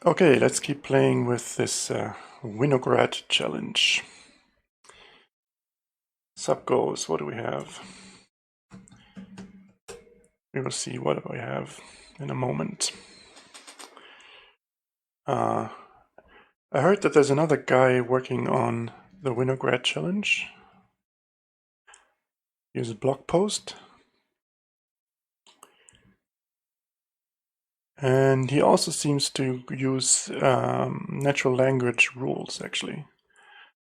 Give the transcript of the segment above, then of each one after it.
Okay, let's keep playing with this Winograd challenge. Sub goals, what do we have? We will see what we have in a moment. I heard that there's another guy working on the Winograd challenge. Here's a blog post. And he also seems to use natural language rules, actually.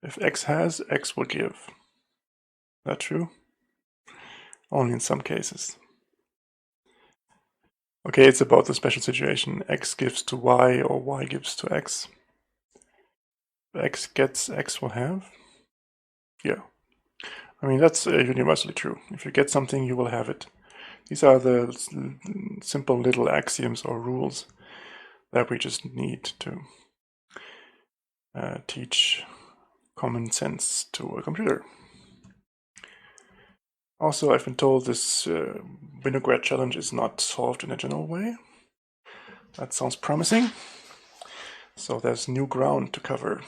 If X has, X will give. Is that true? Only in some cases. Okay, it's about the special situation. X gives to Y or Y gives to X. If X gets, X will have. Yeah. I mean, that's universally true. If you get something, you will have it. These are the simple little axioms or rules that we just need to teach common sense to a computer. Also, I've been told this Winograd challenge is not solved in a general way. That sounds promising. So there's new ground to cover.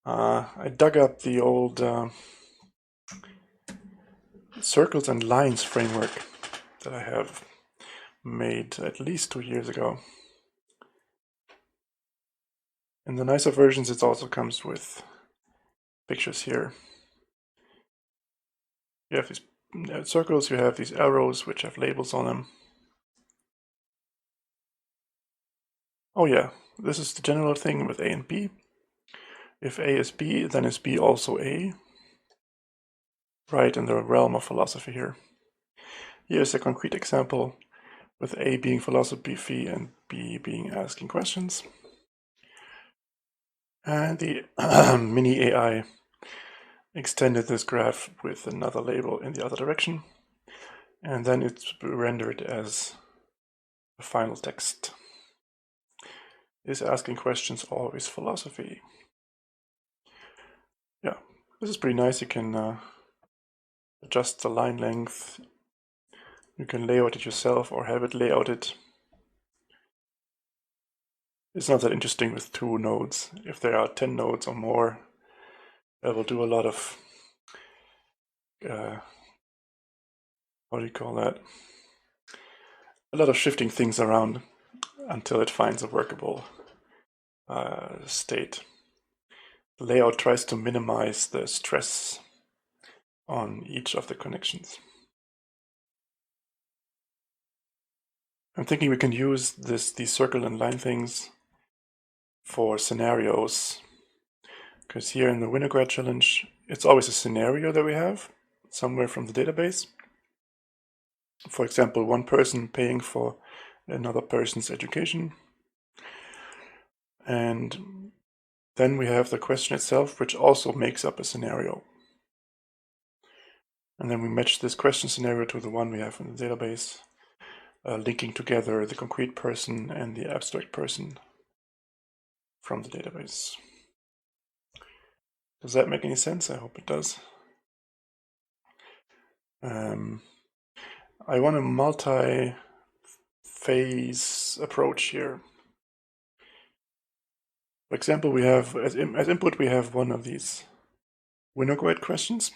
I dug up the old circles and lines framework that I have made at least 2 years ago. In the nicer versions, it also comes with pictures here. You have these circles, you have these arrows which have labels on them. Oh yeah, this is the general thing with A and B. If A is B, then is B also A. Right in the realm of philosophy here. Here's a concrete example with A being philosophy and B being asking questions. And the mini AI extended this graph with another label in the other direction, and then it's rendered as the final text. Is asking questions always philosophy? Yeah, this is pretty nice. You can adjust the line length. You can layout it yourself or have it layouted. It's not that interesting with 2 nodes. If there are 10 nodes or more, that will do a lot of, what do you call that? A lot of shifting things around until it finds a workable state. The layout tries to minimize the stress on each of the connections. I'm thinking we can use these circle and line things for scenarios, because here in the Winograd challenge, it's always a scenario that we have somewhere from the database. For example, one person paying for another person's education. And then we have the question itself, which also makes up a scenario. And then we match this question scenario to the one we have in the database, linking together the concrete person and the abstract person from the database. Does that make any sense? I hope it does. I want a multi-phase approach here. For example, we have as input we have one of these Winograd questions.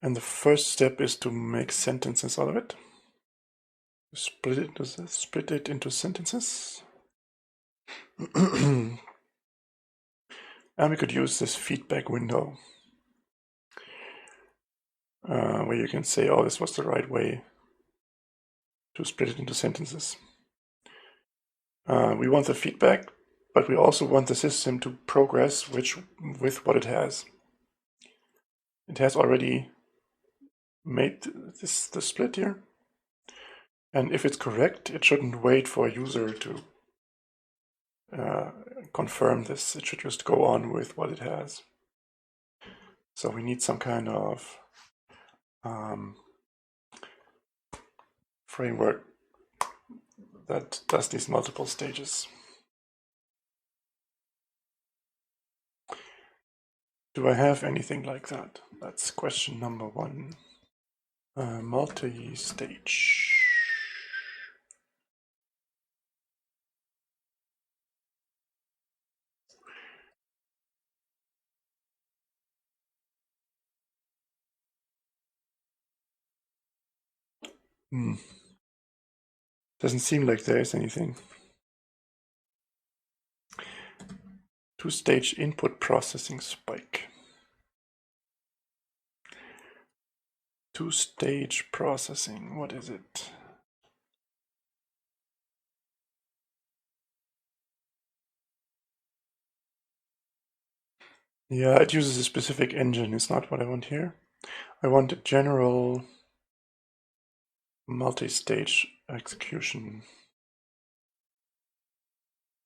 And the first step is to make sentences out of it. Split it into sentences. And we could use this feedback window where you can say, oh, this was the right way to split it into sentences. We want the feedback, but we also want the system to progress with what it has. It has already made the split here. And if it's correct, it shouldn't wait for a user to confirm this. It should just go on with what it has. So we need some kind of framework that does these multiple stages. Do I have anything like that? That's question number 1. Multi-stage. Doesn't seem like there is anything. Two-stage input processing spike. Two-stage processing, what is it? Yeah, it uses a specific engine. It's not what I want here. I want a general multi-stage execution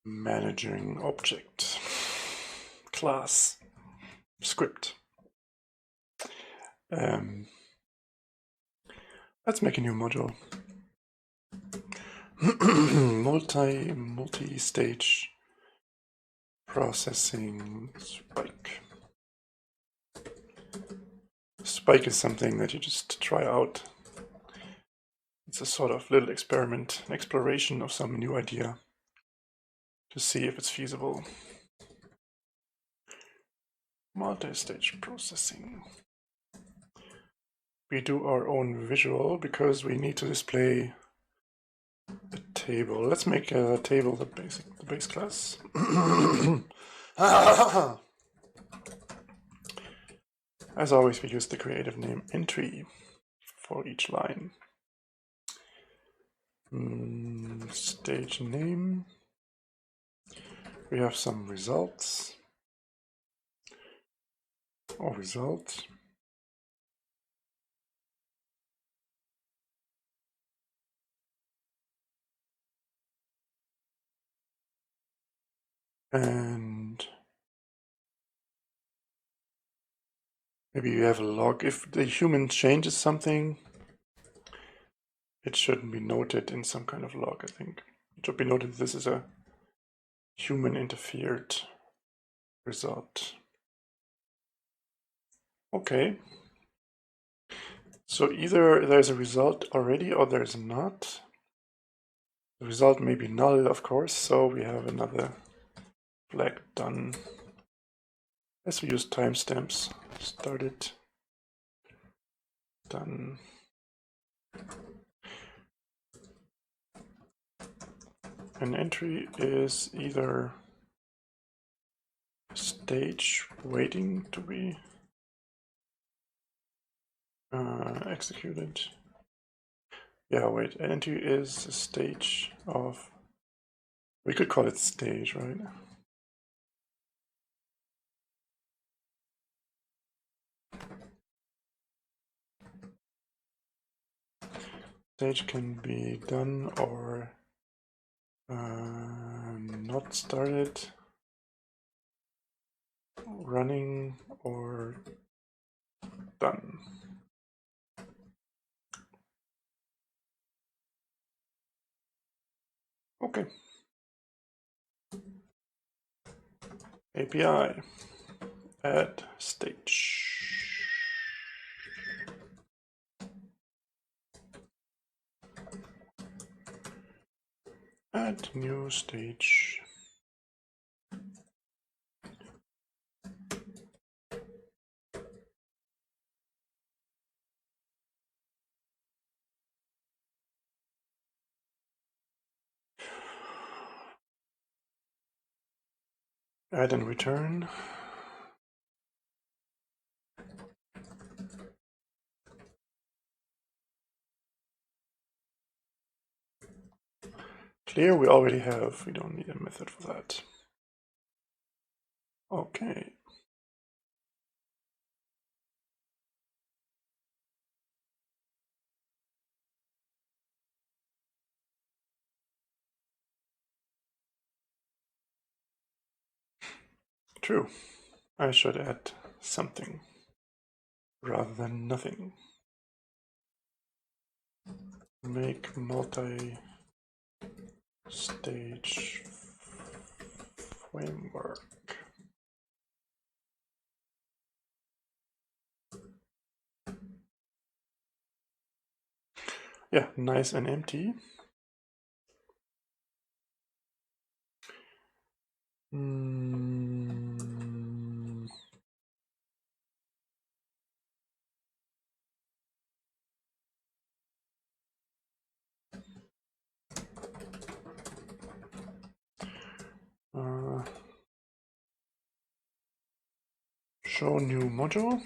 managing object class script. Let's make a new module. Multi-stage processing spike. Spike is something that you just try out. It's a sort of little experiment, an exploration of some new idea to see if it's feasible. Multi-stage processing. We do our own visual because we need to display a table. Let's make a table the base class. As always, we use the creative name entry for each line. Stage name. We have some results. Or results. And maybe you have a log. If the human changes something, it should be noted in some kind of log, I think. It should be noted this is a human interfered result. Okay. So either there's a result already or there's not. The result may be null, of course, so we have another flag done. As we use timestamps, started, done. An entry is either stage waiting to be executed. Yeah, wait, an entry is a stage of, we could call it stage, right? Stage can be done or not started, running, or done. Okay. API, add stage. Add new stage. Add and return. Clear we already have, we don't need a method for that. Okay. True. I should add something rather than nothing. Make multi-stage framework. Yeah, nice and empty. Show new module.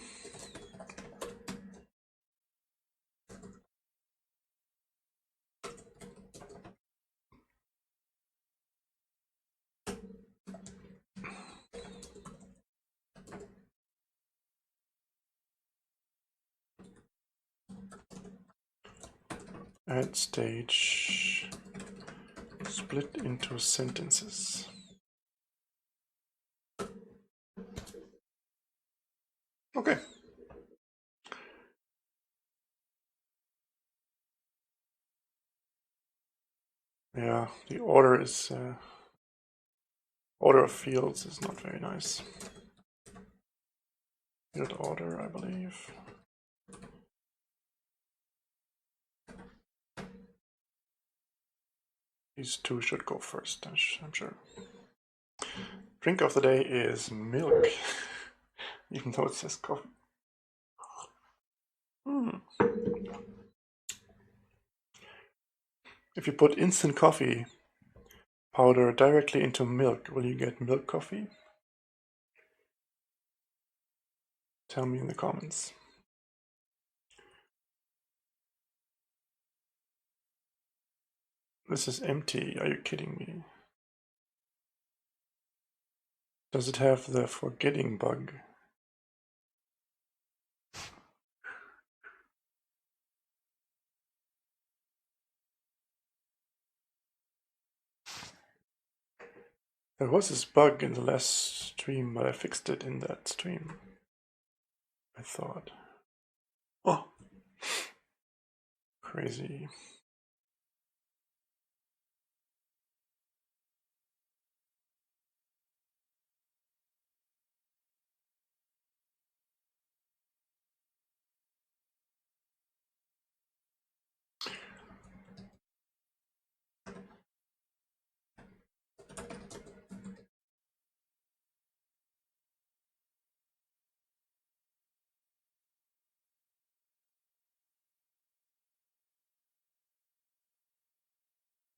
Add stage, split into sentences. Okay. Yeah, the order is order of fields is not very nice. Field order, I believe. These two should go first, I'm sure. Drink of the day is milk, even though it says coffee. If you put instant coffee powder directly into milk, will you get milk coffee? Tell me in the comments. This is empty, are you kidding me? Does it have the forgetting bug? There was this bug in the last stream, but I fixed it in that stream, I thought. Oh, crazy.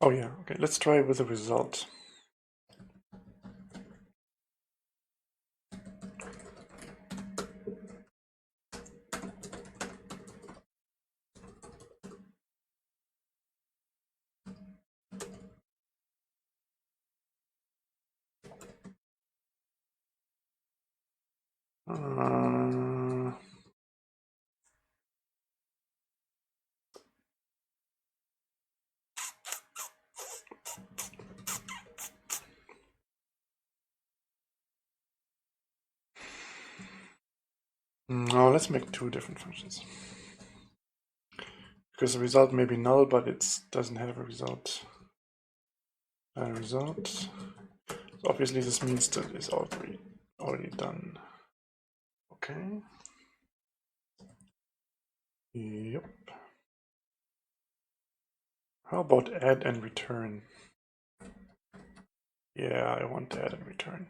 Oh yeah, okay, let's try with the result. No, let's make two different functions. Because the result may be null, but it doesn't have a result. So obviously this means that it's already done. Okay. Yep. How about add and return? Yeah, I want add and return.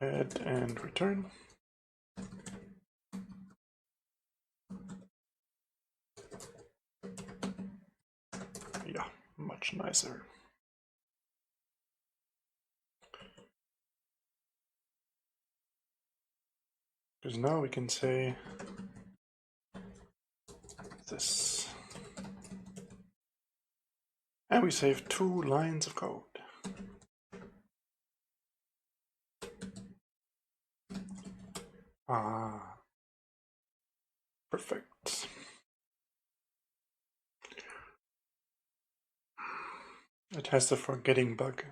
Add and return. Yeah, much nicer. Because now we can say this. And we save 2 lines of code. Ah, perfect. It has the forgetting bug.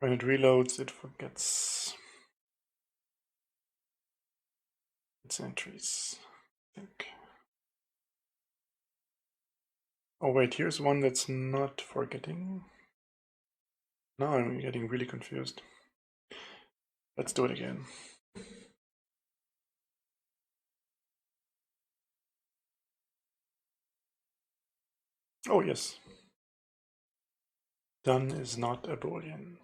When it reloads, it forgets its entries, I think. Oh wait, here's one that's not forgetting. Now I'm getting really confused. Let's do it again. Oh yes. Done is not a boolean.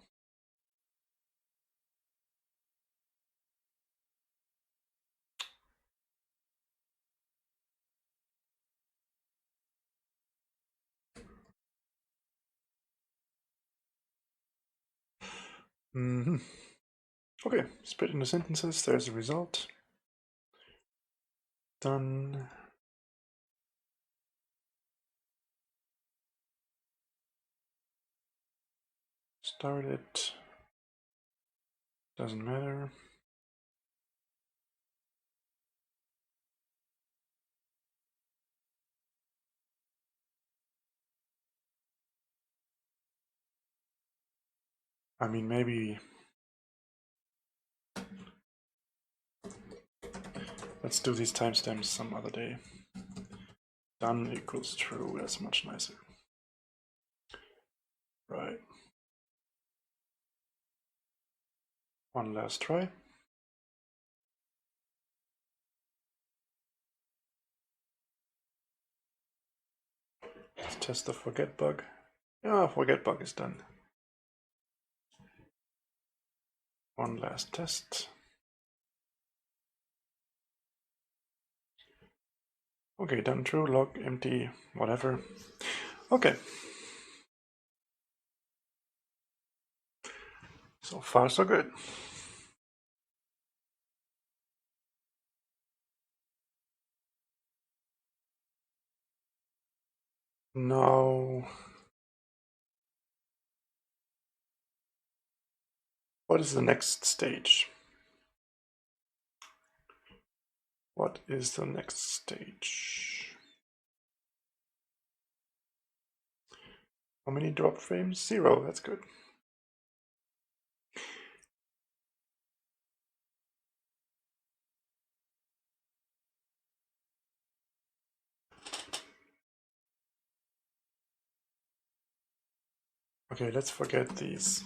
Okay, split into sentences, there's a result. Done. Start it. Doesn't matter. I mean, maybe let's do these timestamps some other day. Done equals true, that's much nicer. Right. One last try. Let's test the forget bug. Yeah, forget bug is done. One last test. Okay, done true, log, empty, whatever. Okay. So far, so good. Now, what is the next stage? What is the next stage? How many drop frames? 0, that's good. Okay, let's forget these.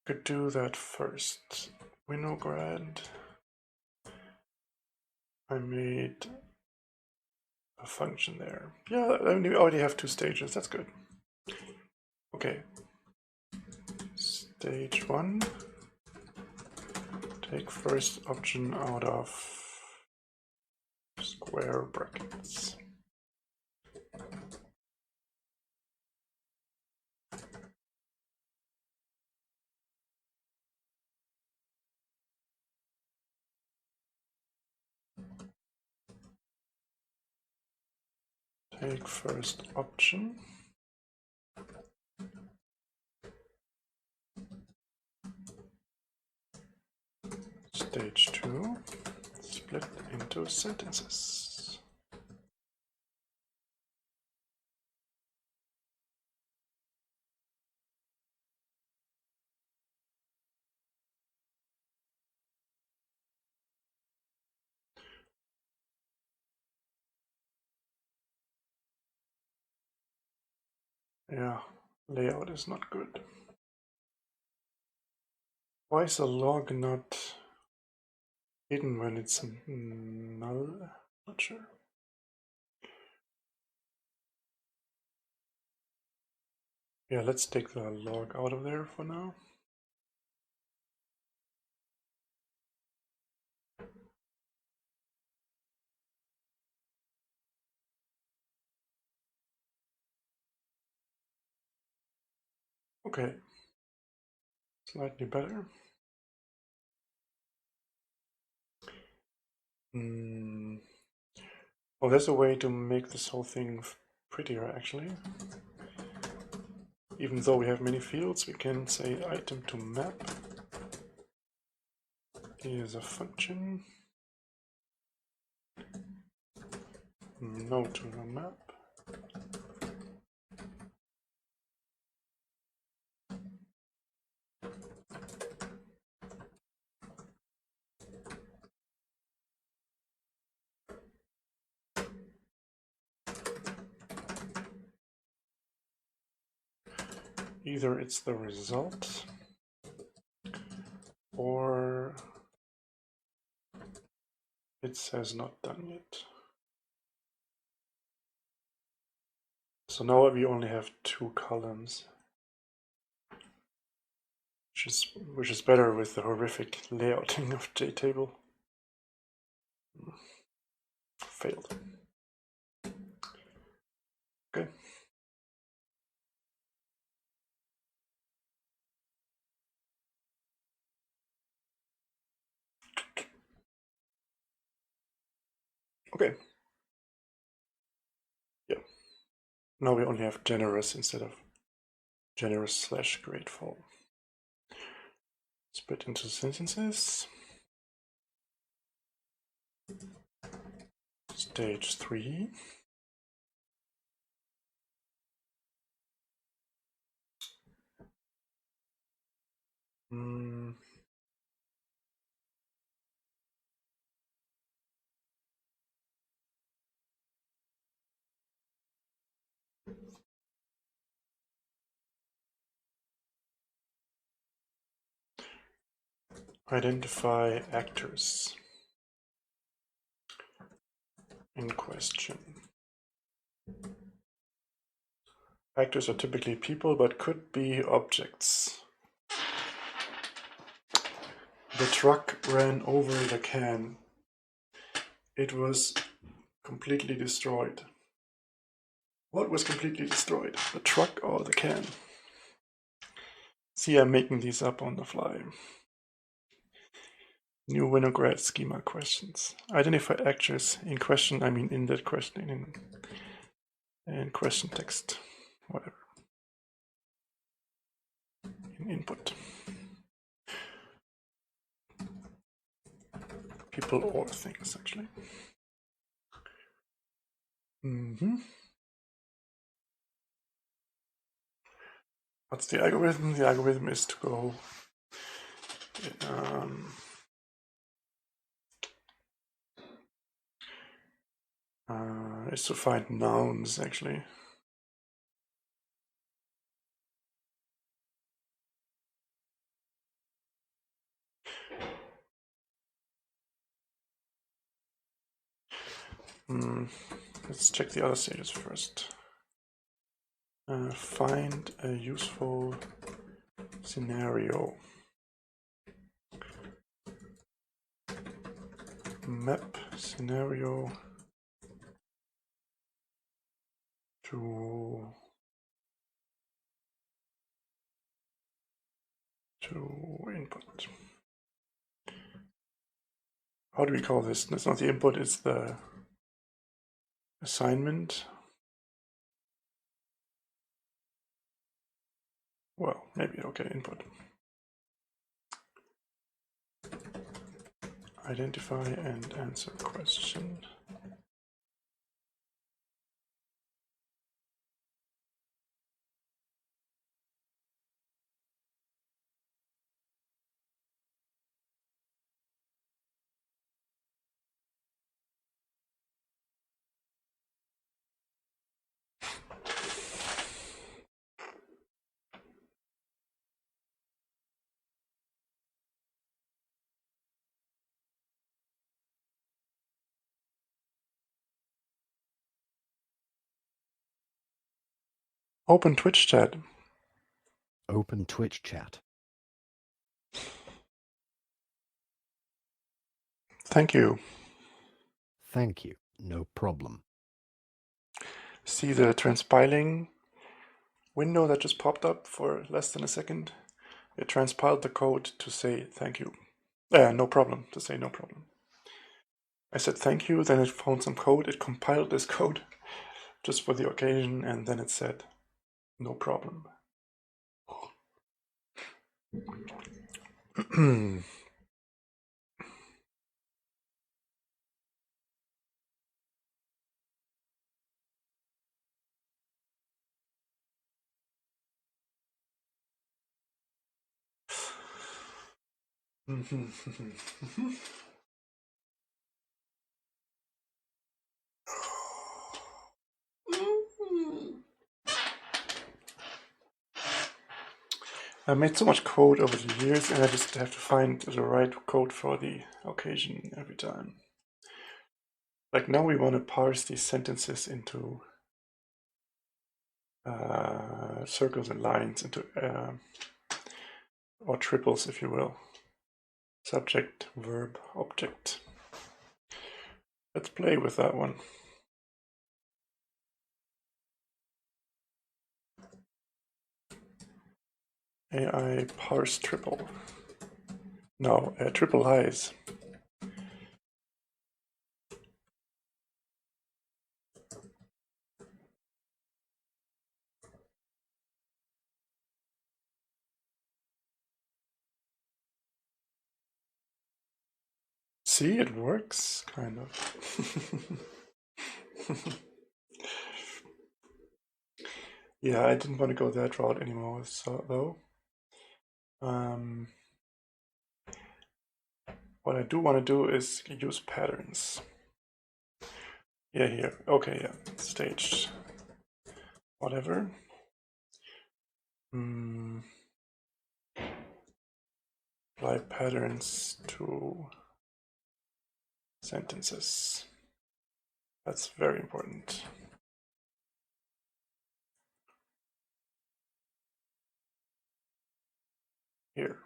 Could do that first. Winograd. I made a function there. Yeah, I mean, we already have 2 stages, that's good. Okay. Stage 1. Take first option out of square brackets. Take first option. Stage 2. Split into sentences. Yeah, layout is not good. Why is the log not hidden when it's null? Not sure. Yeah, let's take the log out of there for now. Okay, slightly better. Oh, there's a way to make this whole thing prettier, actually. Even though we have many fields, we can say item to map. Here's a function. No to the map. Either it's the result or it says not done yet. So now we only have 2 columns, which is better with the horrific layouting of JTable. Failed. Okay. Okay. Yeah. Now we only have generous instead of generous / grateful. Split into sentences. Stage 3. Identify actors in question. Actors are typically people, but could be objects. The truck ran over the can. It was completely destroyed. What was completely destroyed? The truck or the can? See, I'm making these up on the fly. New Winograd schema questions. Identify actors in question, I mean in that question, in question text, whatever. In input. People or things, actually. What's the algorithm? The algorithm is to go is to find nouns, actually. Let's check the other stages first. Find a useful scenario. Map scenario to input. How do we call this? It's not the input, it's the assignment. Well, maybe, okay, input. Identify and answer question. Open Twitch chat. Open Twitch chat. Thank you. Thank you. No problem. See the transpiling window that just popped up for less than a second? It transpiled the code to say thank you. No problem, to say no problem. I said thank you, then it found some code, it compiled this code just for the occasion, and then it said no problem. I made so much code over the years, and I just have to find the right code for the occasion every time. Like now we want to parse these sentences into circles and lines, into or triples, if you will. Subject, verb, object. Let's play with that one. AI parse triple. No, triple highs. See, it works, kind of. Yeah, I didn't want to go that route anymore, so though. What I do want to do is use patterns. Yeah, here. Okay, yeah. Staged. Whatever. Apply patterns to sentences. That's very important. Here.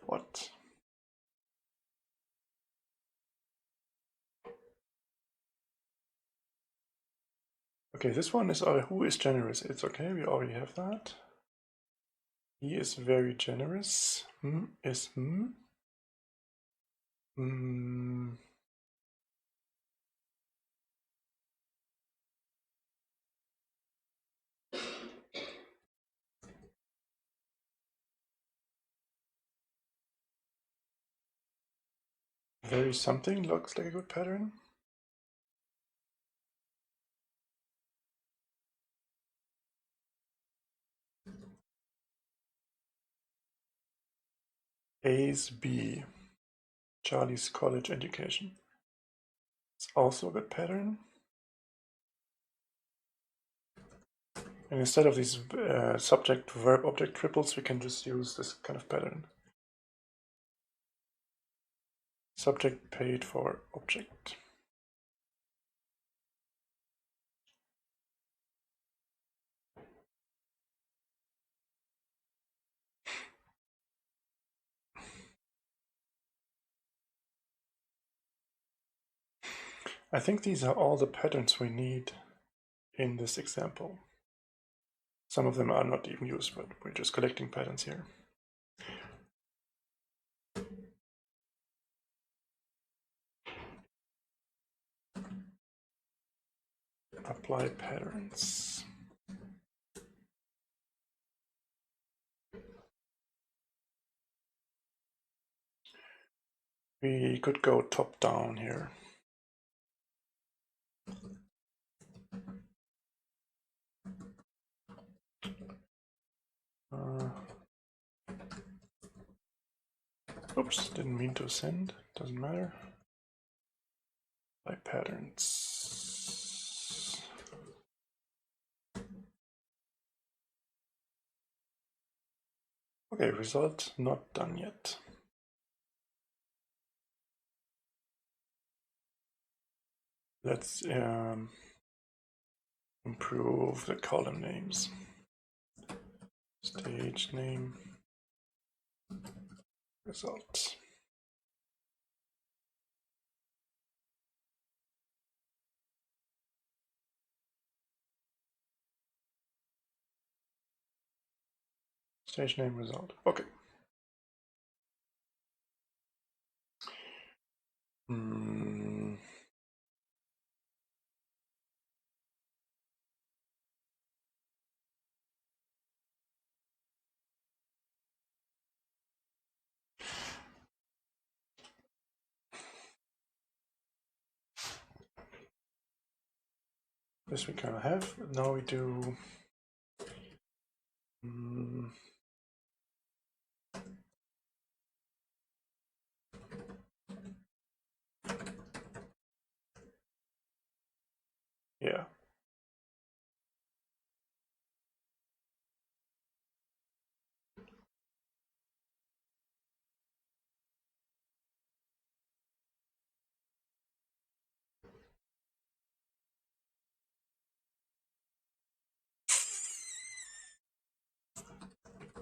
What? Okay, this one is who is generous. It's okay, we already have that. He is very generous. Is very something looks like a good pattern. A's B. Charlie's college education. It's also a good pattern. And instead of these subject-verb-object triples, we can just use this kind of pattern. Subject paid for object. I think these are all the patterns we need in this example. Some of them are not even used, but we're just collecting patterns here. Apply patterns. We could go top down here. Oops, didn't mean to send, doesn't matter. Apply patterns. Okay, result not done yet. Let's improve the column names. Stage name, result. Stage name, result. Okay. This we kind of have. Now we do yeah.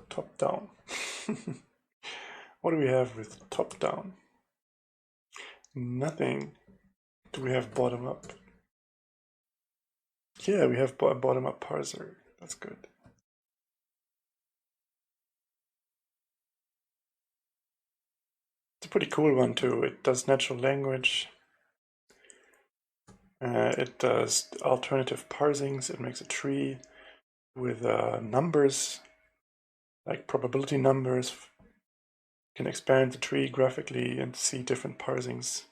Top down. What do we have with top down? Nothing. Do we have bottom up? Yeah, we have bottom up parser. That's good. It's a pretty cool one too. It does natural language. It does alternative parsings. It makes a tree. with numbers, like probability numbers. You can expand the tree graphically and see different parsings.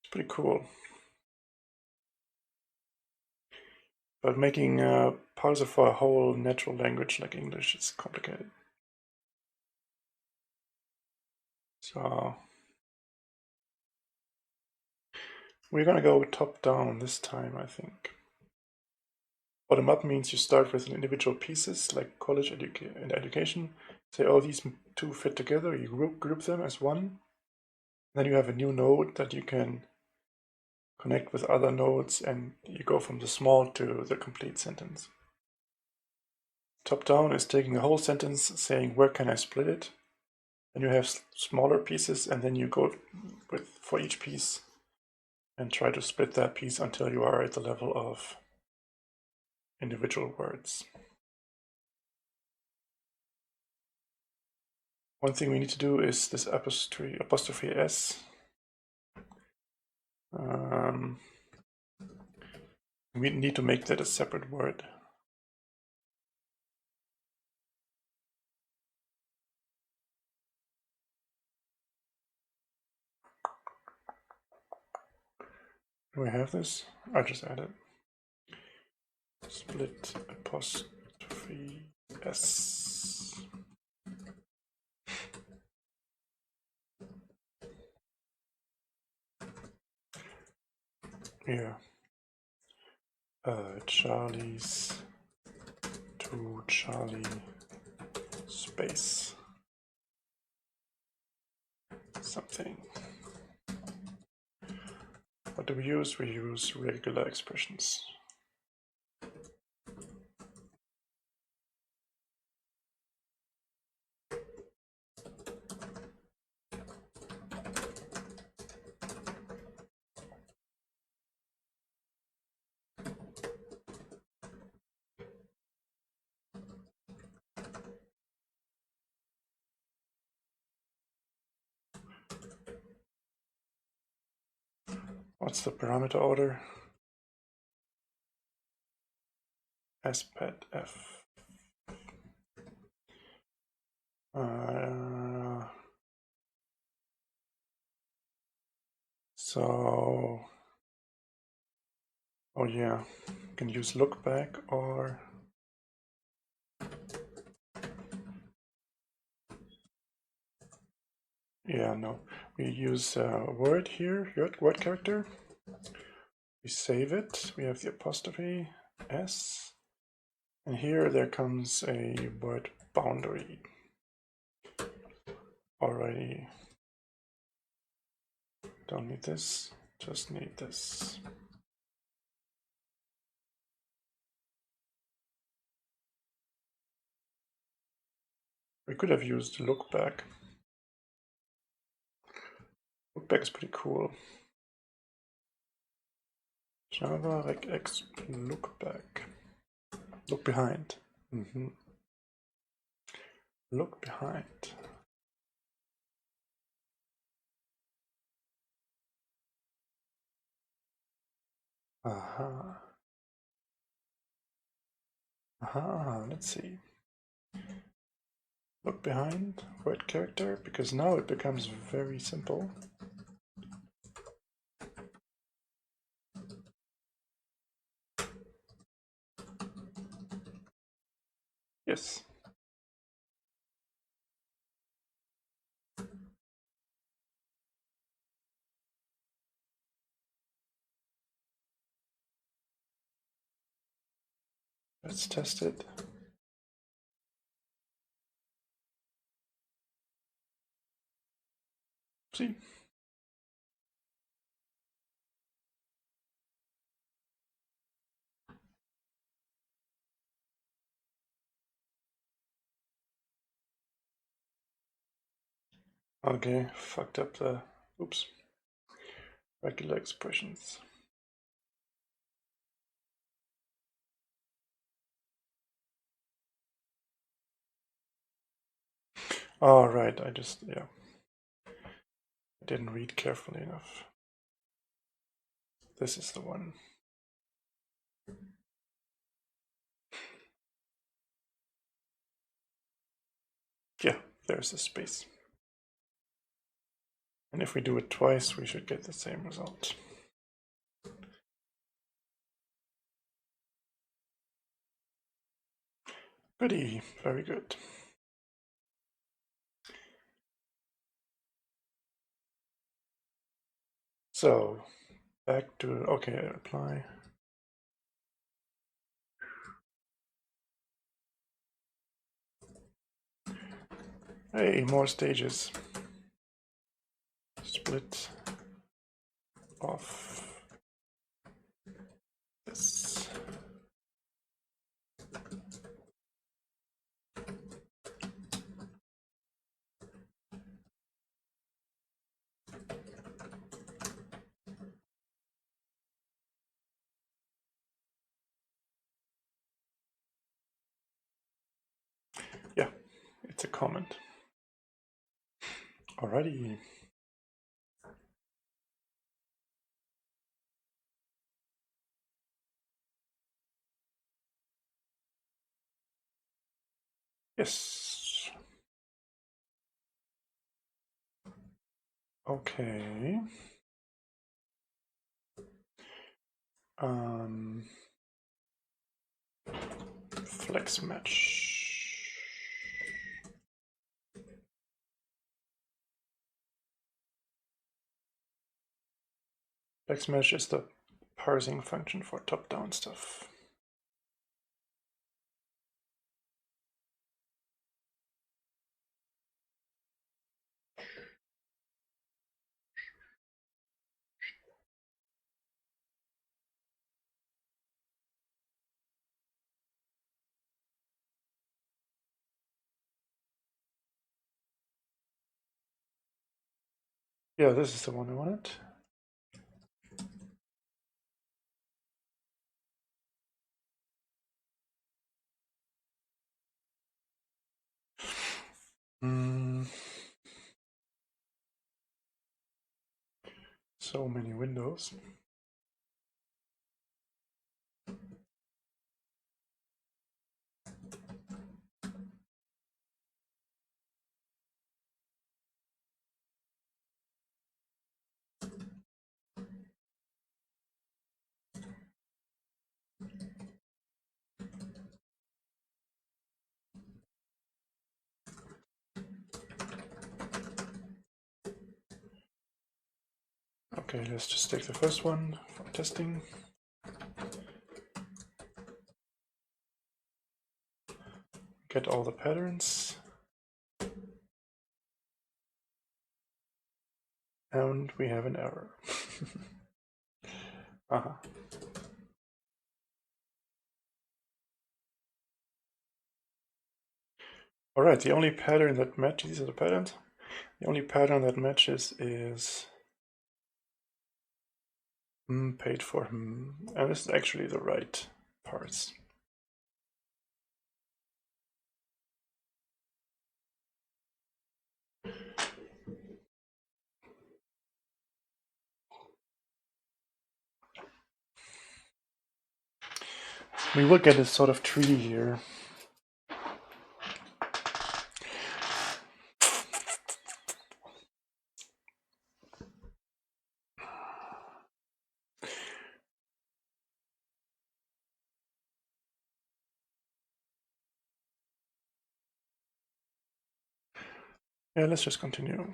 It's pretty cool. But making a parser for a whole natural language like English is complicated. So we're gonna go top down this time, I think. Bottom up means you start with individual pieces like college and education. Say, oh, these two fit together, you group them as one. Then you have a new node that you can connect with other nodes, and you go from the small to the complete sentence. Top down is taking a whole sentence, saying, where can I split it? And you have smaller pieces, and then you go for each piece and try to split that piece until you are at the level of individual words. One thing we need to do is this apostrophe S. We need to make that a separate word. Do we have this? I just added split apostrophe S. Yeah. Charlie's to Charlie space something. What do we use? We use regular expressions. What's the parameter order? SPAT F. So, oh yeah, you can use look back or yeah, no. We use a word here, word character. We save it. We have the apostrophe S. And here there comes a word boundary. Already don't need this, just need this. We could have used look back. Look back is pretty cool. Java regex look back. Look behind. Look behind. Aha. Aha, let's see. Look behind, word character, because now it becomes very simple. Yes. Let's test it. See. Okay, fucked up the, oops, regular expressions. All right, I didn't read carefully enough. This is the one. there's a space. And if we do it twice, we should get the same result. Goody, very good. So back to, okay, apply. Hey, more stages. Split off this. Yeah, it's a comment. Alrighty. Yes. Okay. Flex match. Flex match is the parsing function for top-down stuff. Yeah, this is the one I wanted. So many windows. Okay, let's just take the first one for testing. Get all the patterns. And we have an error. All right, the only pattern that matches, these are the patterns. The only pattern that matches is paid for, and this is actually the right parts. We will get a sort of tree here. Yeah, let's just continue.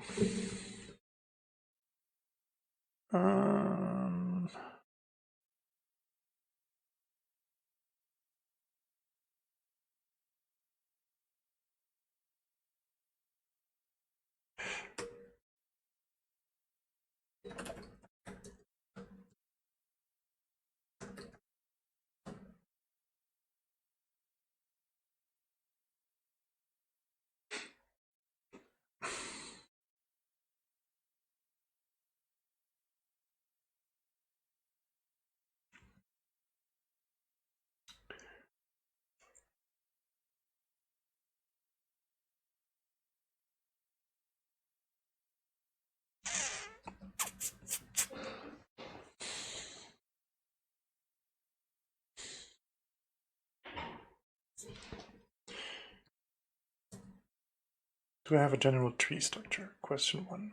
Do I have a general tree structure? Question 1.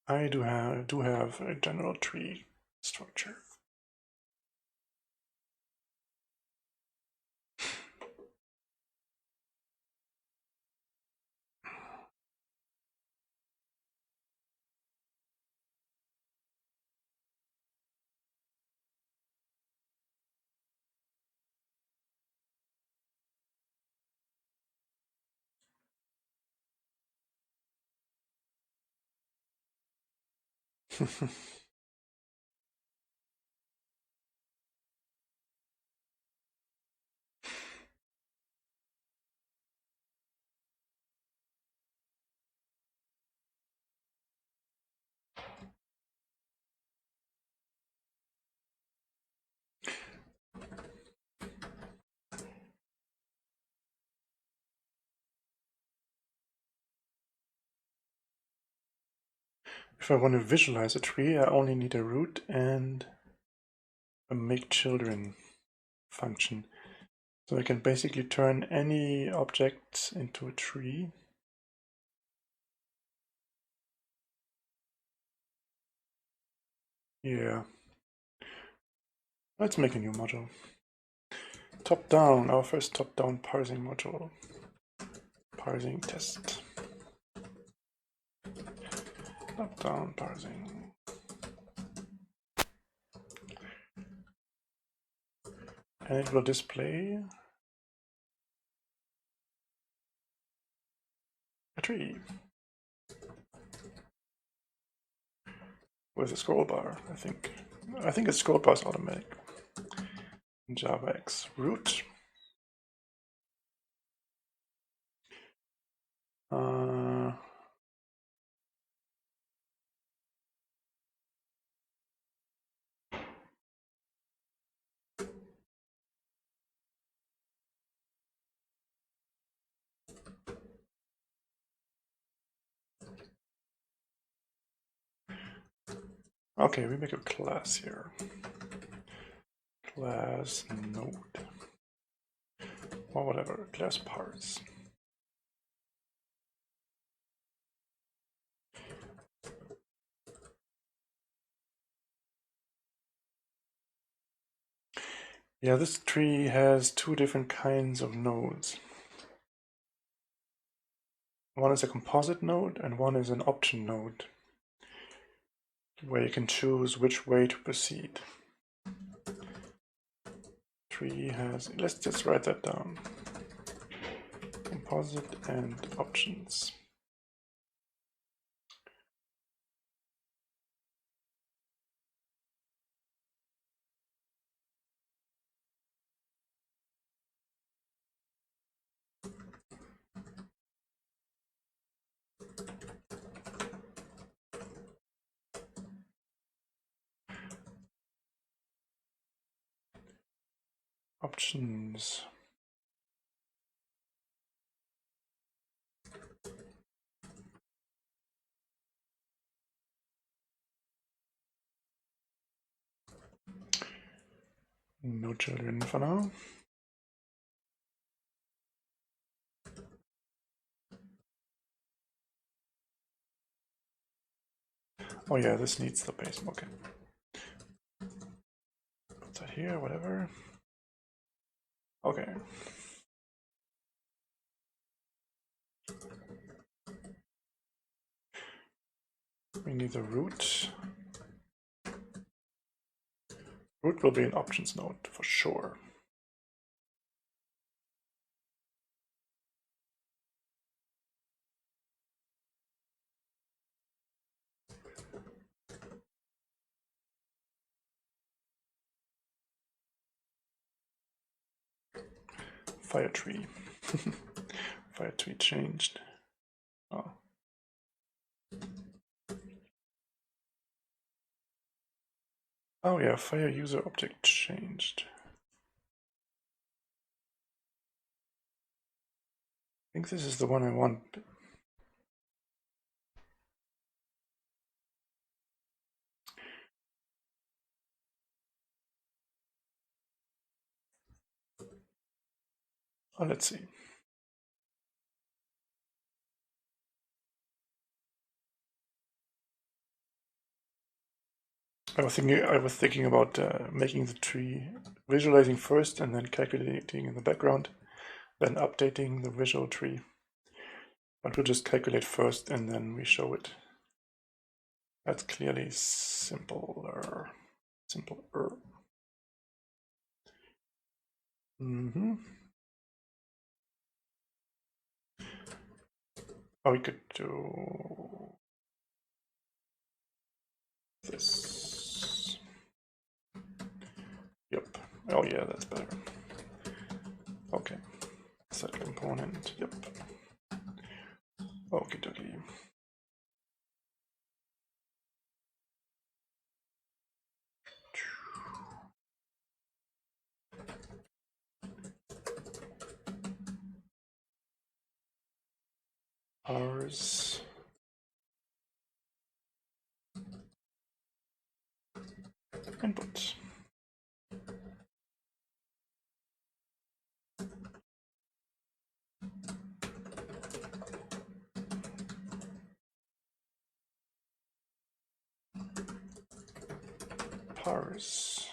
I do have a general tree structure. If I want to visualize a tree, I only need a root and a make children function. So I can basically turn any object into a tree. Yeah. Let's make a new module. Top down, our first top down parsing module. Parsing test. Top down parsing. And it will display a tree with a scroll bar, I think. I think a scroll bar is automatic. JavaX root. Okay, we make a class here. Class node. Or whatever, class parts. Yeah, this tree has two different kinds of nodes. One is a composite node and one is an option node, where you can choose which way to proceed. Tree has, let's just write that down. Composite and options. Options. No children for now. Oh yeah, this needs the base. Okay. Put that here, whatever. Okay. We need the root. Root will be an options node for sure. Fire tree. Fire tree changed. Oh. Oh yeah, fire user object changed. I think this is the one I want. Oh, let's see. I was thinking about making the tree visualizing first and then calculating in the background, then updating the visual tree. But we'll just calculate first and then we show it. That's clearly simpler. Oh, we could do this. Yep. Oh yeah, that's better. Okay. Set component. Yep. Okie dokie. Parse. Input. Parse.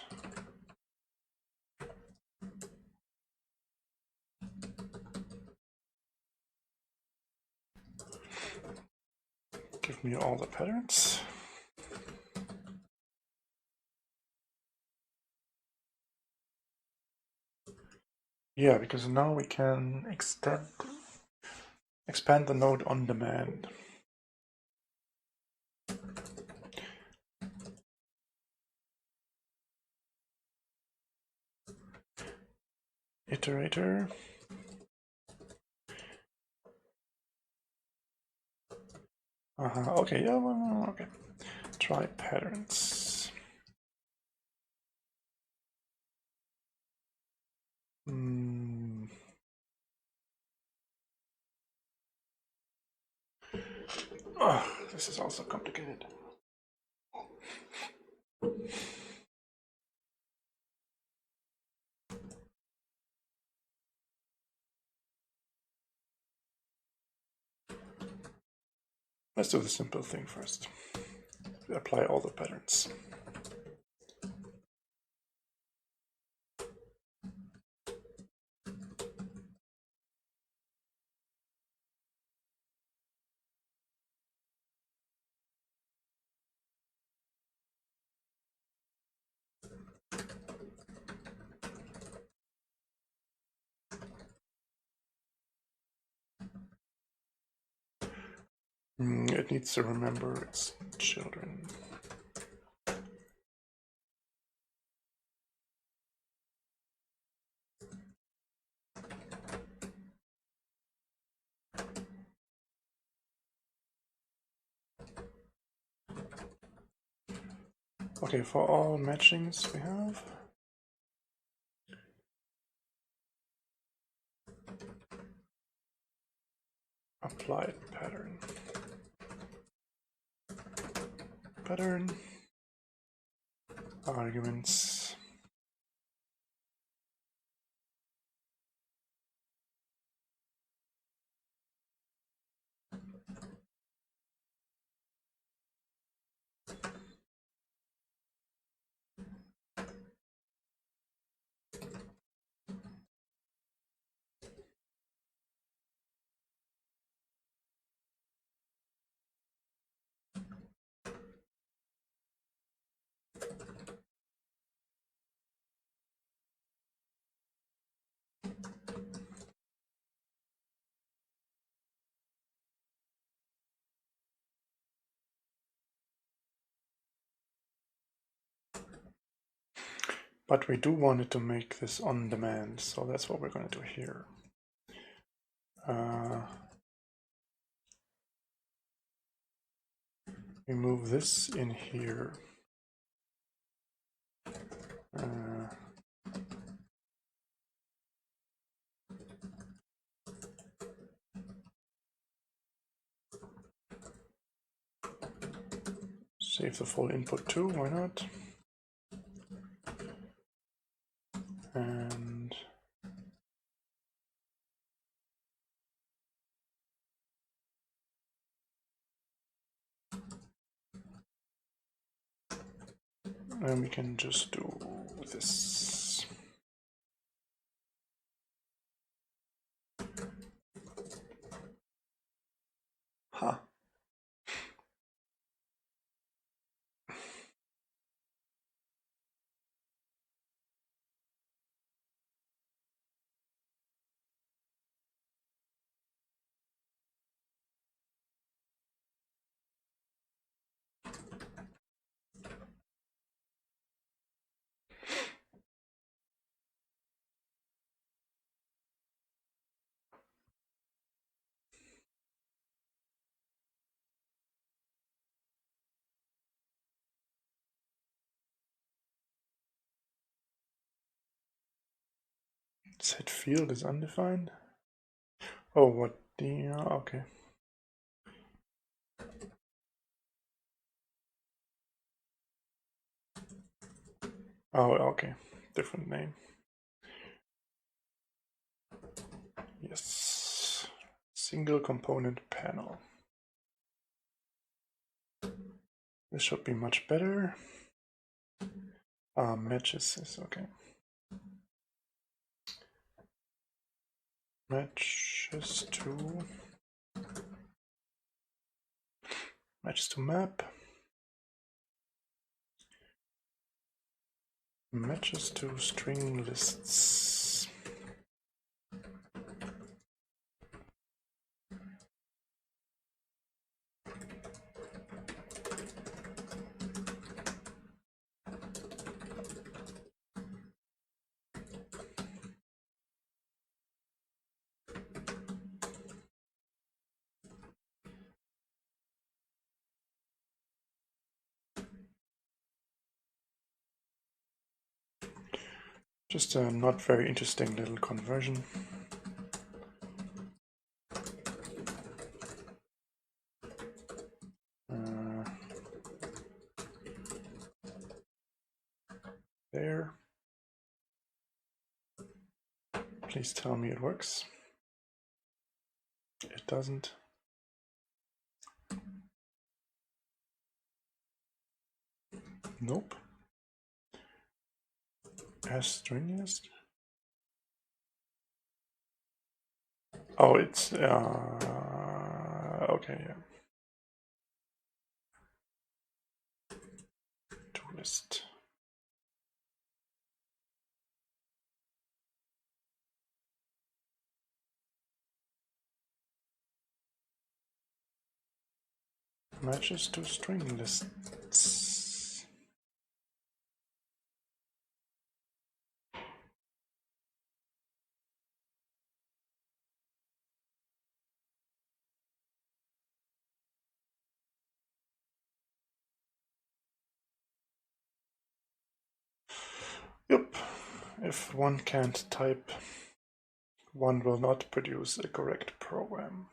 Give me all the patterns. Yeah, because now we can expand the node on demand. Iterator. Okay, yeah, well, okay. Try patterns. Oh, this is also complicated. Let's do the simple thing first. Apply all the patterns. It needs to remember its children. Okay, for all matchings we have. Applied pattern. Pattern. Arguments. But we do want it to make this on demand, so that's what we're going to do here. We move this in here. Save the full input too, why not? And And we can just do this. Huh. Set field is undefined. Oh, what the? Okay. Oh, okay. Different name. Yes. Single component panel. This should be much better. Matches is okay. Matches to map. Matches to string lists. Just a not very interesting little conversion. There. Please tell me it works. It doesn't. Nope. As string list. Oh, it's okay, yeah. To list. Matches to string lists. Yep. If one can't type, one will not produce a correct program.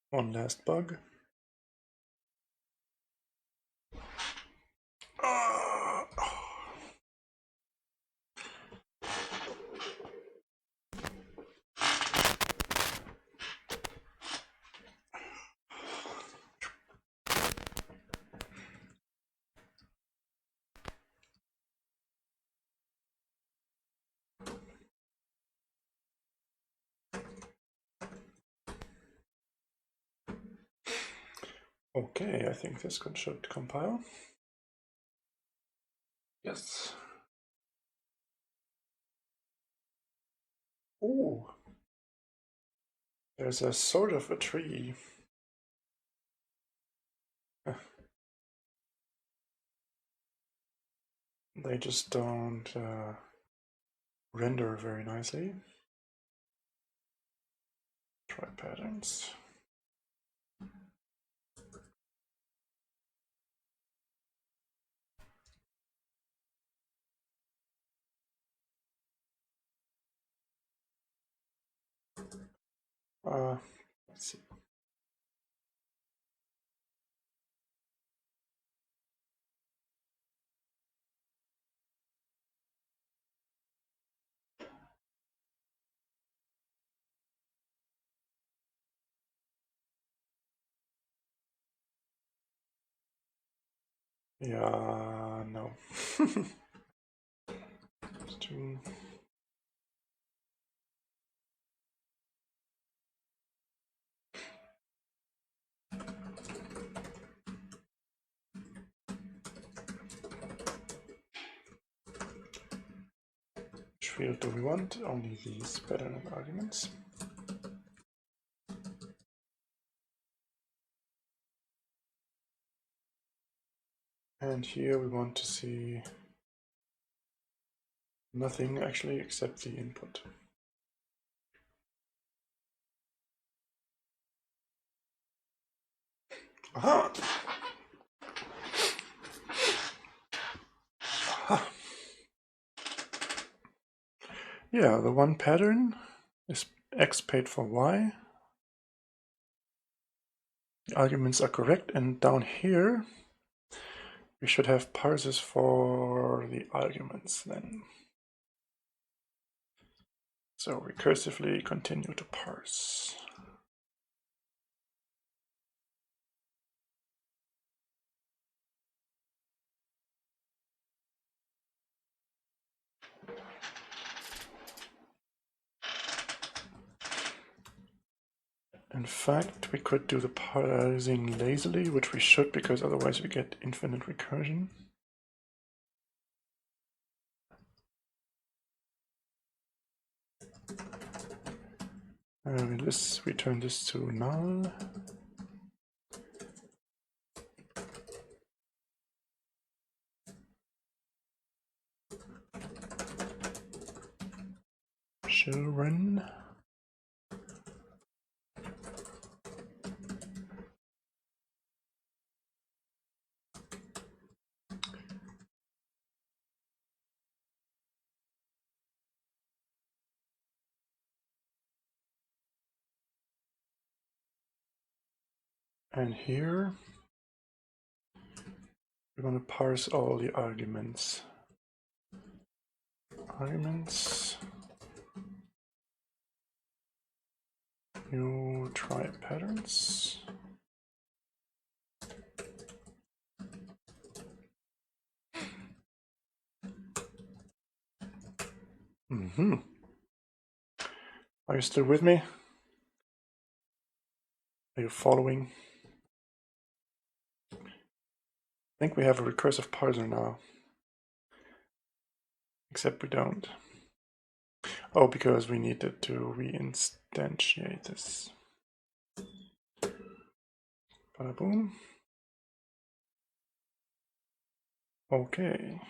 One last bug. Okay, I think this should compile. Yes. Ooh. There's a sort of a tree. They just don't render very nicely. Try patterns. Let's see. Yeah, no. Two. Which field do we want? Only these pattern and arguments. And here we want to see nothing actually except the input. Aha! Aha! Yeah, the one pattern is x paid for y. The arguments are correct, and down here we should have parsers for the arguments then. So recursively continue to parse. In fact, we could do the parsing lazily, which we should, because otherwise we get infinite recursion. Let's return this to null. Children. And here we're going to parse all the arguments. Arguments. New try patterns. Are you still with me? Are you following? I think we have a recursive parser now. Except we don't. Oh, because we needed to reinstantiate this. Bada boom. Okay.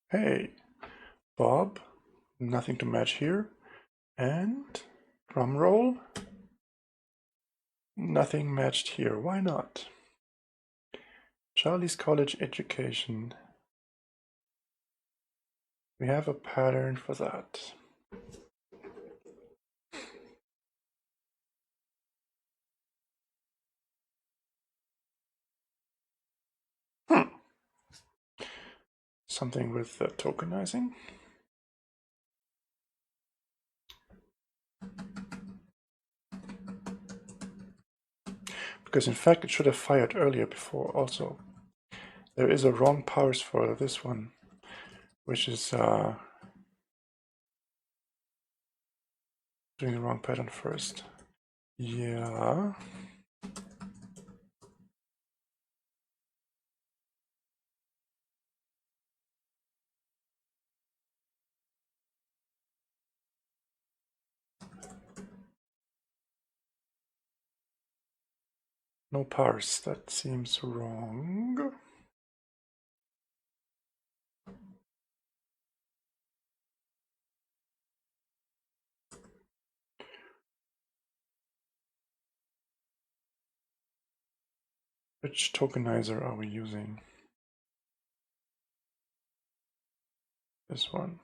Hey, Bob, nothing to match here. And drum roll, nothing matched here. Why not? Charlie's college education. We have a pattern for that. Something with tokenizing. Because in fact it should have fired earlier before also. There is a wrong parse for this one, which is doing the wrong pattern first. Yeah. No parse, that seems wrong. Which tokenizer are we using? This one.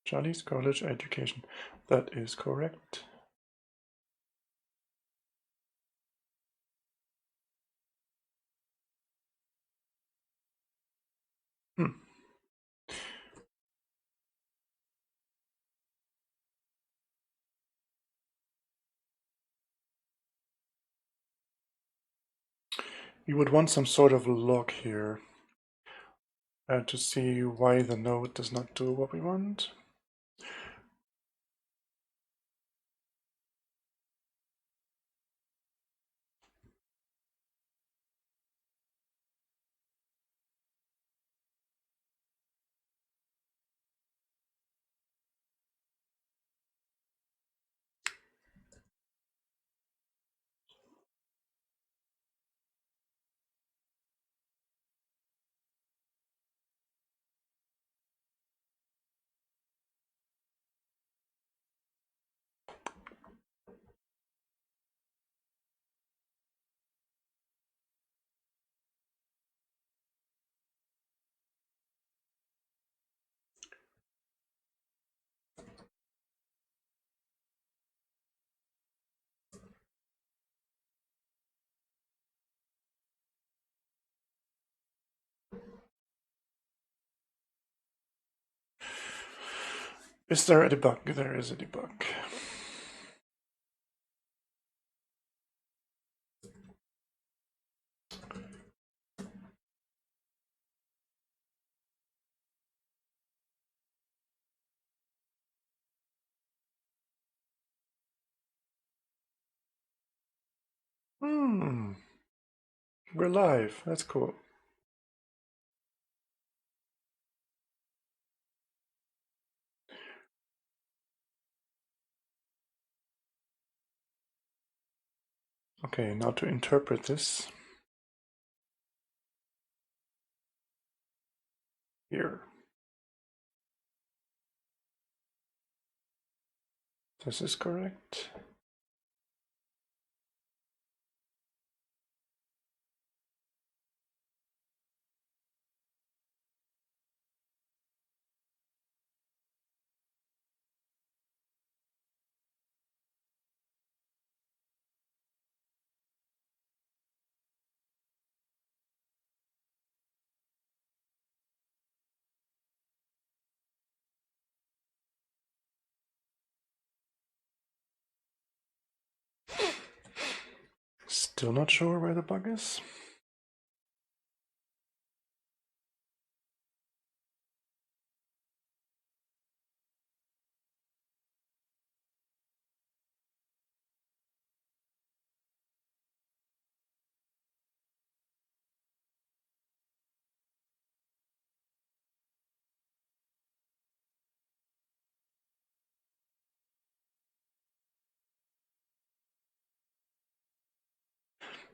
Charlie's college education. That is correct. we would want some sort of log here to see why the node does not do what we want. Is there a debug? There is a debug. We're live. That's cool. Okay, now to interpret this. Here. This is correct. Still not sure where the bug is.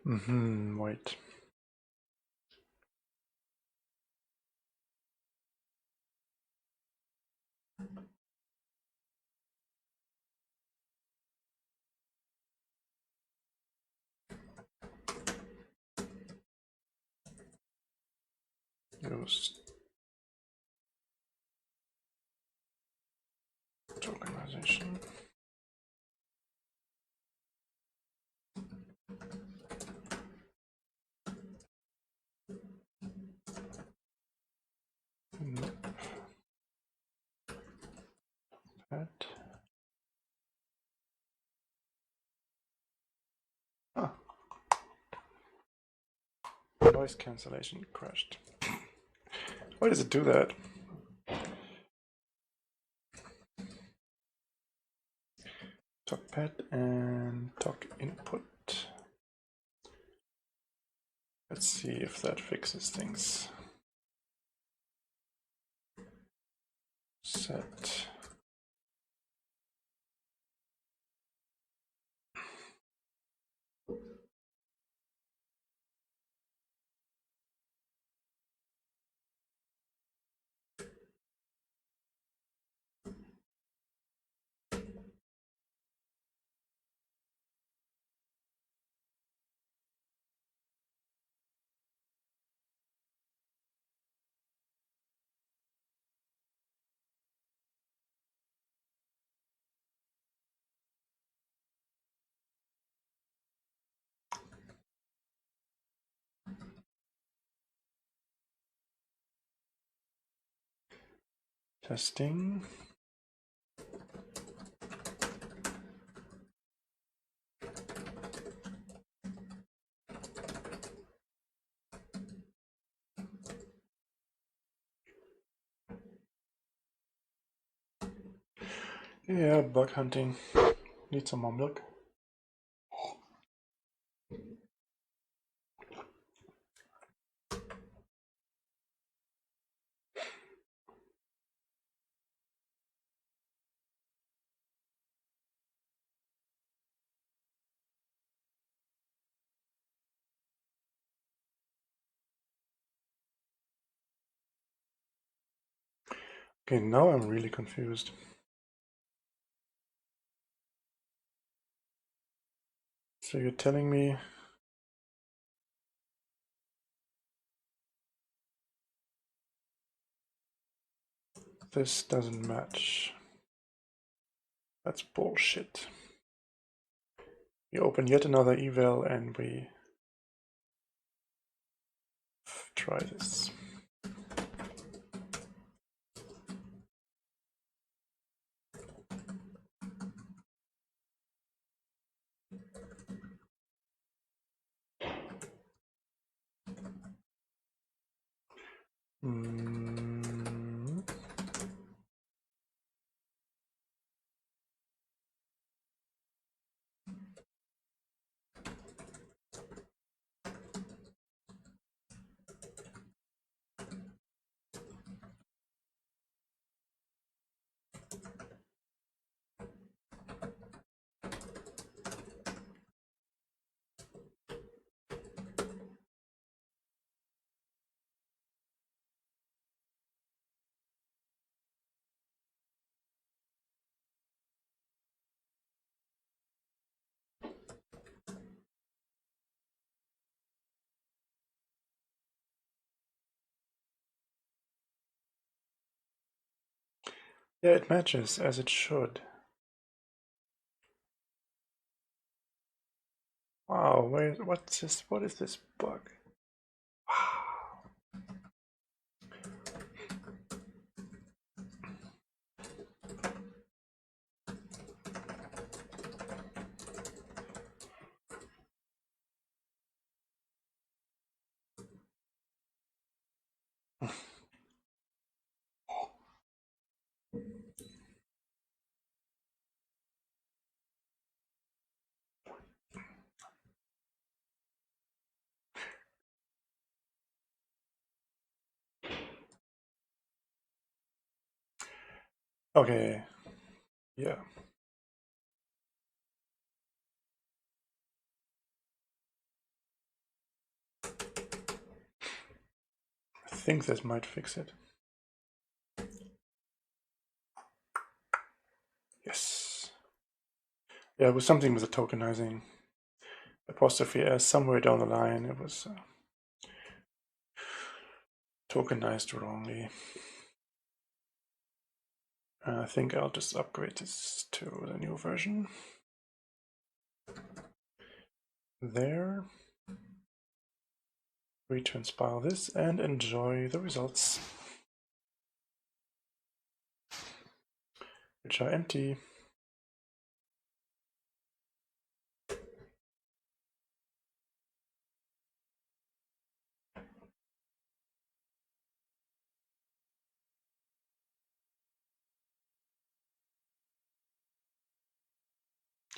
Wait. Use tokenization. That. Ah. Noise cancellation crashed. Why does it do that? Talkpad and talk input. Let's see if that fixes things. Set. Testing. Yeah, bug hunting. Need some more milk. Okay, now I'm really confused. So you're telling me this doesn't match. That's bullshit. We open yet another eval and we try this. Yeah, it matches as it should. Wow, what's this? What is this bug? Wow. Okay, yeah. I think this might fix it. Yes. Yeah, it was something with the tokenizing. Apostrophe S, somewhere down the line, it was tokenized wrongly. I think I'll just upgrade this to the new version. There. Retranspile this and enjoy the results, which are empty.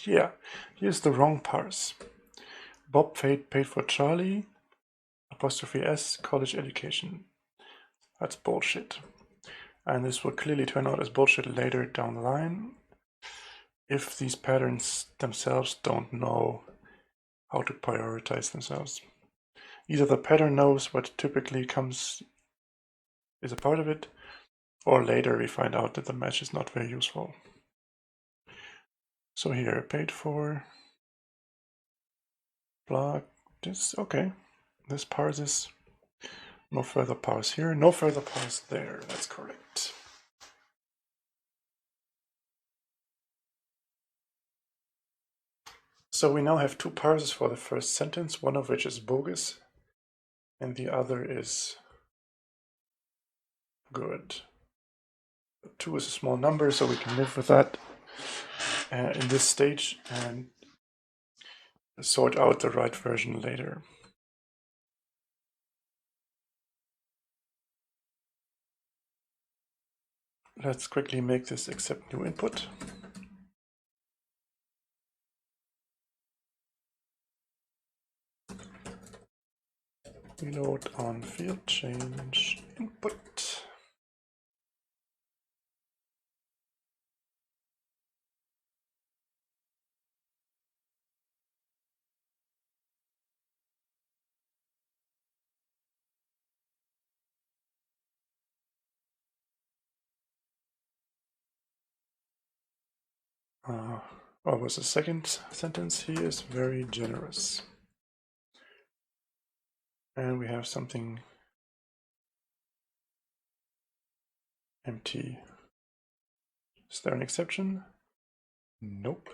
Yeah, here's the wrong parse. Bob paid for Charlie, apostrophe S, college education. That's bullshit. And this will clearly turn out as bullshit later down the line if these patterns themselves don't know how to prioritize themselves. Either the pattern knows what typically is a part of it, or later we find out that the match is not very useful. So here, paid for, blah, this, okay. This parses, no further parse here, no further parse there, that's correct. So we now have two parses for the first sentence, one of which is bogus, and the other is good. 2 is a small number, so we can live with that in this stage and sort out the right version later. Let's quickly make this accept new input. Reload on field change input. What was the second sentence? He is very generous. And we have something empty. Is there an exception? Nope.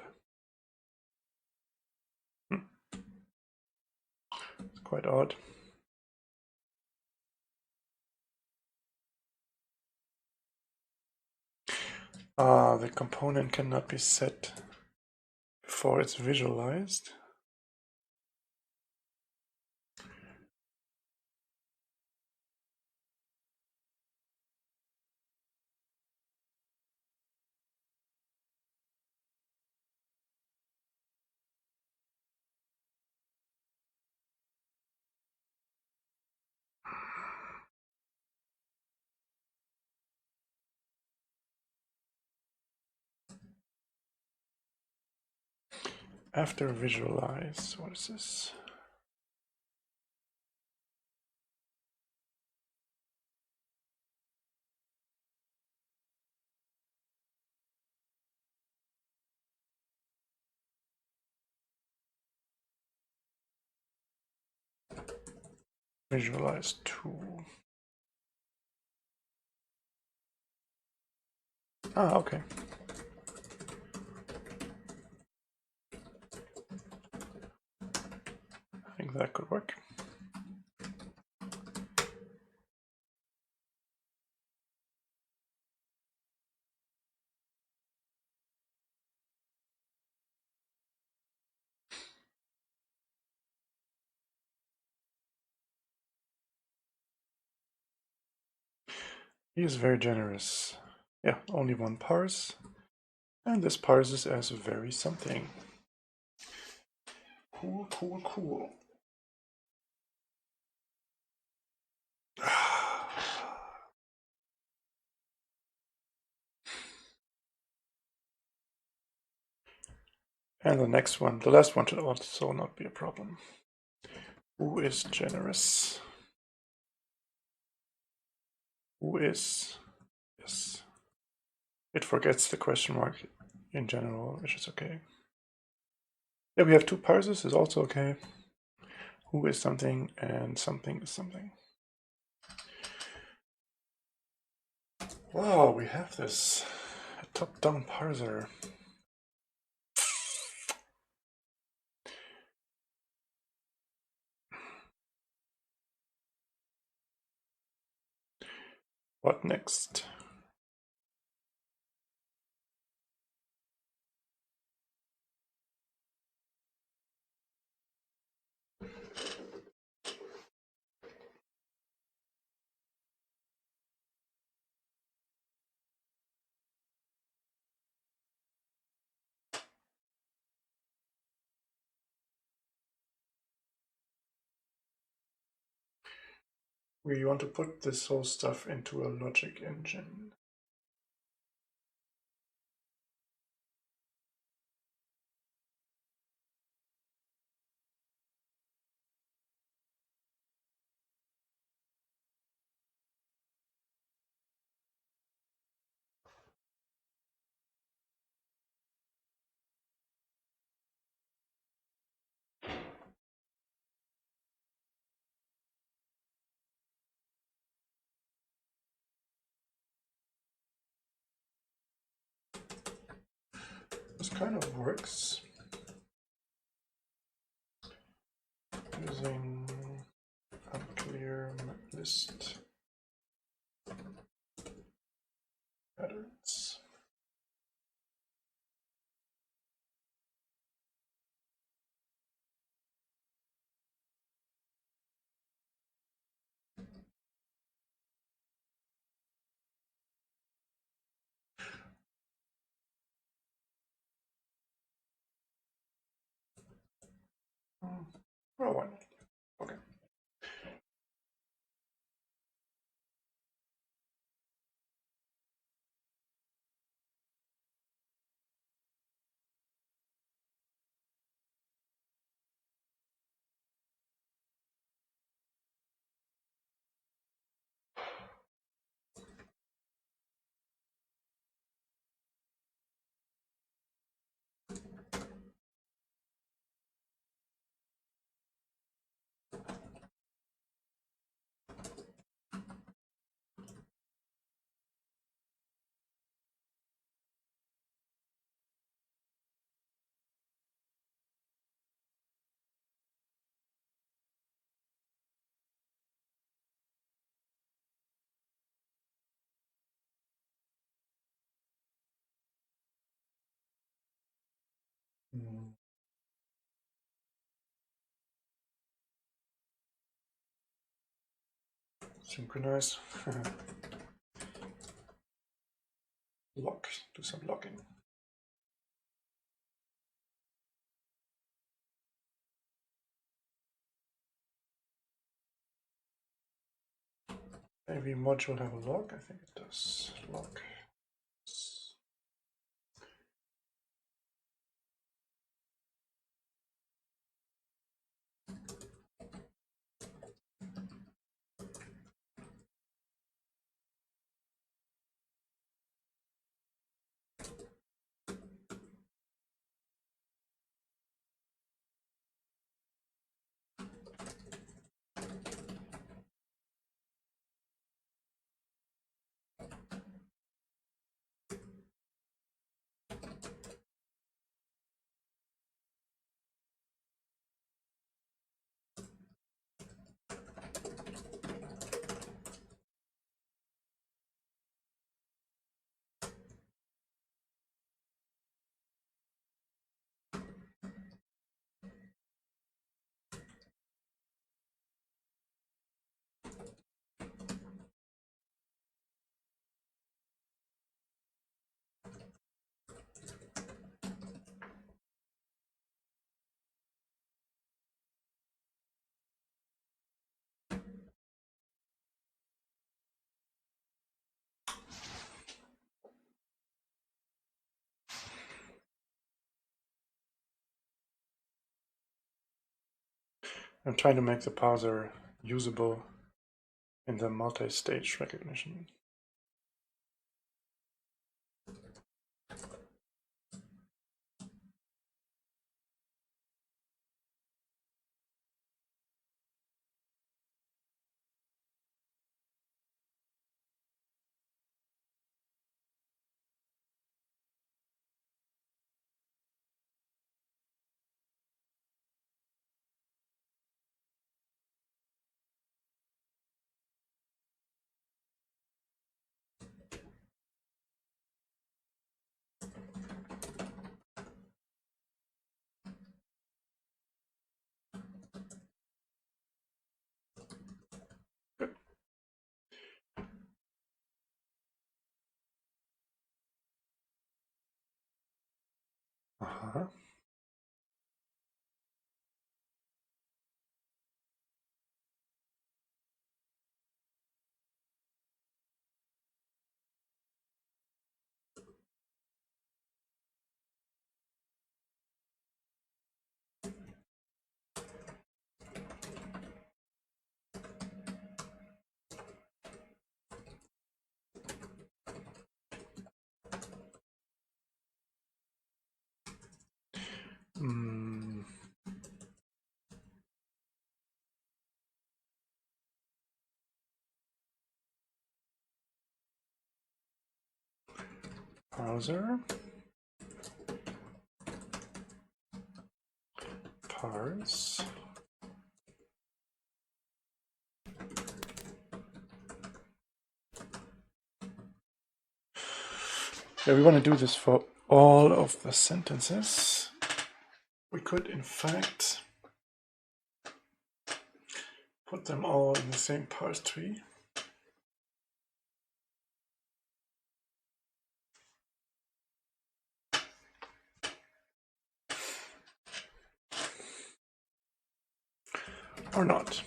It's quite odd. The component cannot be set before it's visualized. After visualize, what is this? Visualize tool. Okay. I think that could work. He is very generous. Yeah, only one parse. And this parses as very something. Cool, cool, cool. And the next one, the last one, should also not be a problem. Who is generous? Who is? Yes. It forgets the question mark in general, which is okay. Yeah, we have two parsers, is also okay. Who is something and something is something. Wow, we have this top-down parser. What next? We want to put this whole stuff into a logic engine. This kind of works using unclear list patterns. Well, why not? Okay. Synchronize. Lock. Do some locking. Maybe module have a lock? I think it does. Lock. I'm trying to make the parser usable in the multi-stage recognition. Uh-huh. Parser. Parse. Yeah, we want to do this for all of the sentences. We could, in fact, put them all in the same parse tree. Or not.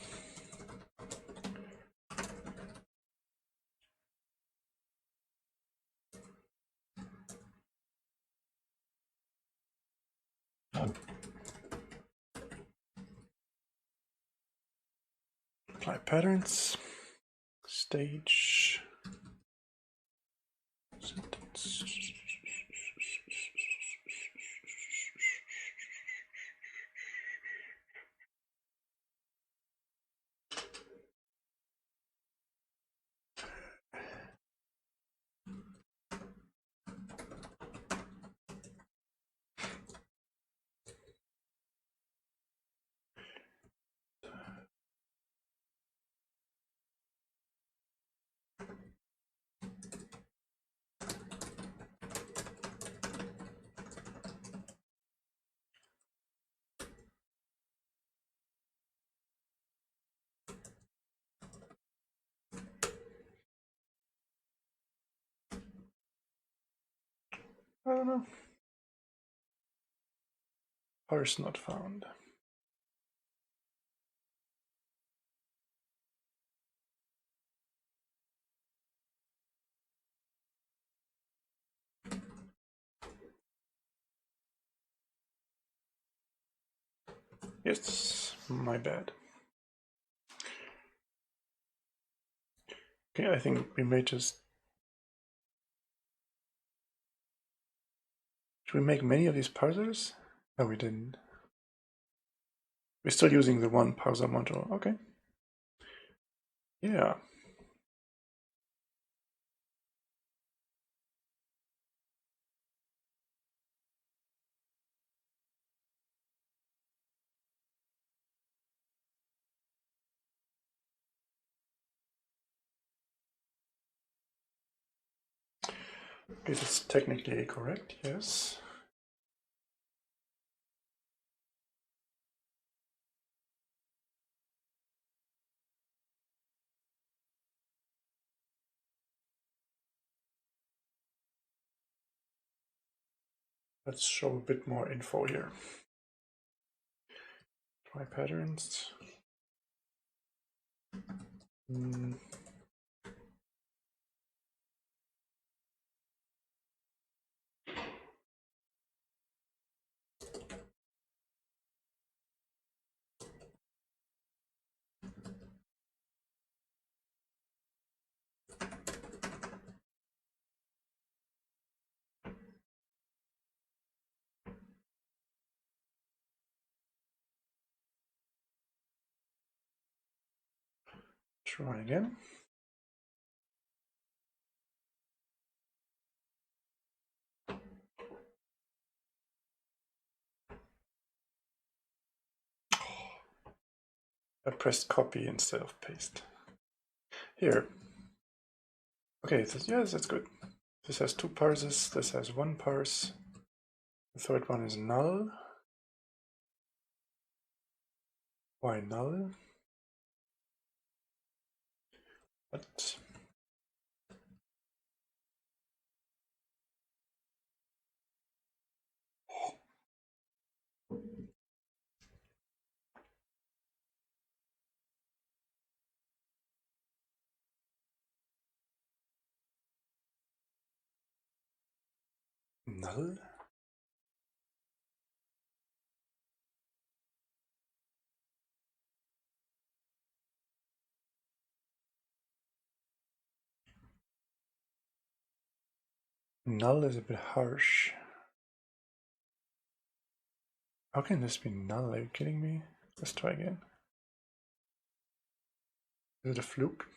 Apply patterns. Stage. Sentence. I don't know. Parse not found. Yes, my bad. Okay, I think we may just... Should we make many of these parsers? No, we didn't. We're still using the one parser module. Okay. Yeah. This is technically correct, yes. Let's show a bit more info here. Try patterns. Try again. I pressed copy instead of paste. Here. Okay, yes, that's good. This has 2 parses, this has 1 parse. The third one is null. Why null? What? Null? Null is a bit harsh. How can this be null? Are you kidding me? Let's try again. Is it a fluke?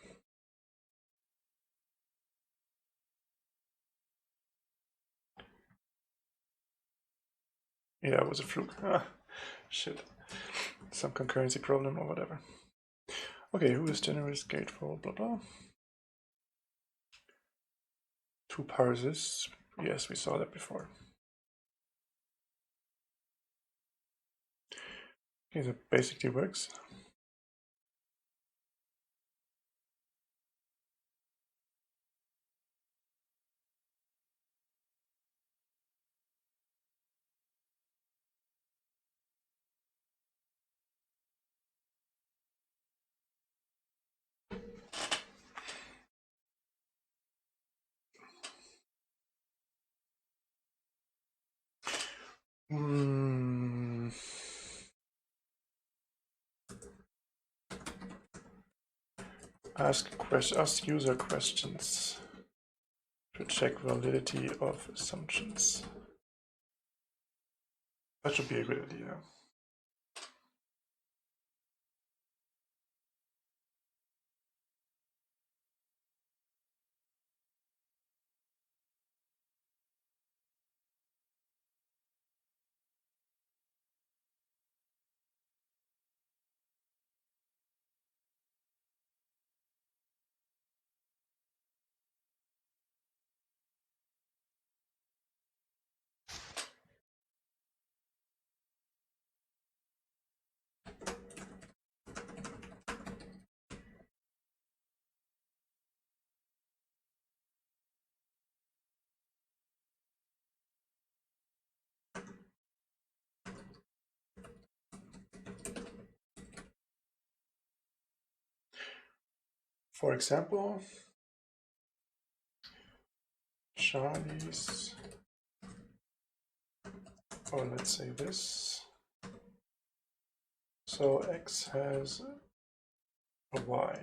Yeah, it was a fluke. Ah, shit. Some concurrency problem or whatever. Okay, who is generates gate for blah blah? 2 parses. Yes, we saw that before. Okay, that basically works. Ask user questions to check validity of assumptions. That should be a good idea. For example, Charlie's, or let's say this. So X has a Y.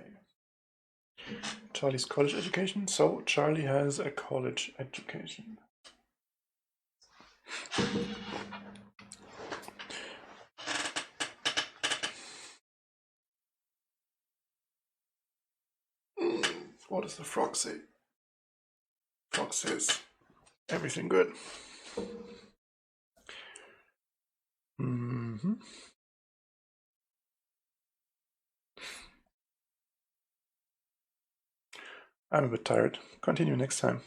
Charlie's college education. So Charlie has a college education. What does the frog say? Frog says, everything good. Mm-hmm. I'm a bit tired. Continue next time.